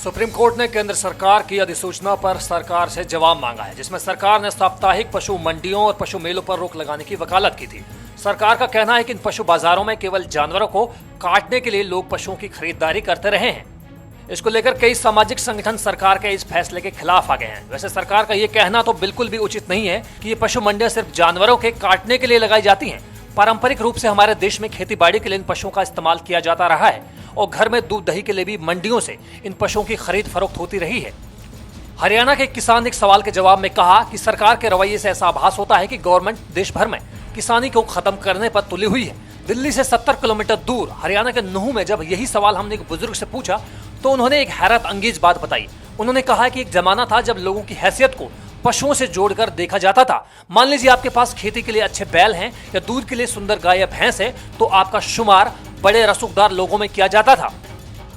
Supreme court ने केंद्र सरकार की अधिसूचना पर सरकार से जवाब मांगा है, जिसमें सरकार ने साप्ताहिक पशु मंडियों और पशु मेलों पर रोक लगाने की वकालत की थी। सरकार का कहना है कि इन पशु बाजारों में केवल जानवरों को काटने के लिए लोग पशुओं की खरीदारी करते रहे हैं। इसको लेकर कई सामाजिक संगठन सरकार के इस फैसले के खिलाफ आ गए हैं। वैसे सरकार का ये कहना तो बिल्कुल भी उचित नहीं है कि ये पशु मंडियां सिर्फ जानवरों के काटने के लिए लगाई जाती हैं। पारंपरिक रूप से हमारे देश में खेती बाड़ी के लिए इन पशुओं का इस्तेमाल किया जाता रहा है और घर में दूध दही के लिए भी मंडियों से इन पशुओं की खरीद फरोख्त होती रही है। हरियाणा के किसान ने एक सवाल के जवाब में कहा कि सरकार के रवैये से ऐसा आभास होता है कि गवर्नमेंट देश भर में किसानी को खत्म करने पर तुली हुई है। दिल्ली से 70 किलोमीटर दूर हरियाणा के नूह में जब यही सवाल हमने एक बुजुर्ग से पूछा तो उन्होंने एक हैरत अंगेज बात बताई। उन्होंने कहा कि एक जमाना था जब लोगों की हैसियत को पशुओं से जोड़कर देखा जाता था। मान लीजिए आपके पास खेती के लिए अच्छे बैल हैं या दूध के लिए सुंदर गाय या भैंस है, तो आपका शुमार बड़े रसूखदार लोगों में किया जाता था।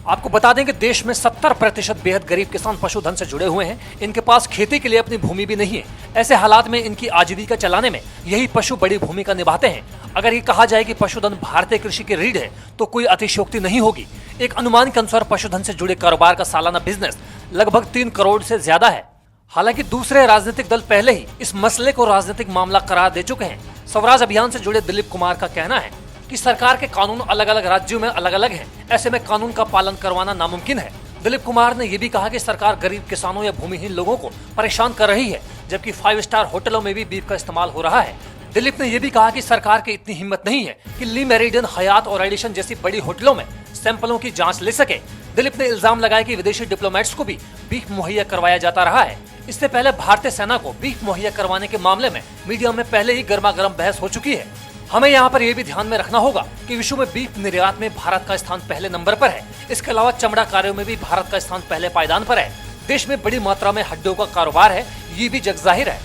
आपको बता दें कि देश में 70% बेहद गरीब किसान पशुधन से जुड़े हुए हैं। इनके पास खेती के लिए अपनी भूमि भी नहीं है। ऐसे हालात में इनकी आजीविका चलाने में यही पशु बड़ी भूमिका निभाते हैं। अगर ये कहा जाए कि पशुधन भारतीय कृषि की रीढ़ है तो कोई अतिशयोक्ति नहीं होगी। एक अनुमान के अनुसार पशुधन से जुड़े कारोबार का सालाना बिजनेस लगभग 3 करोड़ से ज्यादा है। हालांकि दूसरे राजनीतिक दल पहले ही इस मसले को राजनीतिक मामला करार दे चुके हैं। स्वराज अभियान से जुड़े दिलीप कुमार का कहना है कि सरकार के कानून अलग अलग राज्यों में अलग अलग हैं। ऐसे में कानून का पालन करवाना नामुमकिन है। दिलीप कुमार ने यह भी कहा कि सरकार गरीब किसानों या भूमिहीन लोगों को परेशान कर रही है, जबकि 5 स्टार होटलों में भी बीफ का इस्तेमाल हो रहा है। दिलीप ने यह भी कहा कि सरकार की इतनी हिम्मत नहीं है कि ली मेरिडियन, हयात और एडिशन जैसी बड़ी होटलों में सैंपलों की जांच ले सके। दिलीप ने इल्जाम लगाया कि विदेशी डिप्लोमेट्स को भी बीफ मुहैया करवाया जाता रहा है। इससे पहले भारतीय सेना को बीफ मुहैया करवाने के मामले में मीडिया में पहले ही गर्मा गर्म बहस हो चुकी है। हमें यहाँ पर यह भी ध्यान में रखना होगा कि विश्व में बीफ निर्यात में भारत का स्थान पहले नंबर पर है। इसके अलावा चमड़ा कार्यों में भी भारत का स्थान पहले पायदान पर है। देश में बड़ी मात्रा में हड्डियों का कारोबार है, ये भी जग जाहिर है।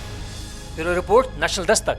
Bureau report, national Dastak.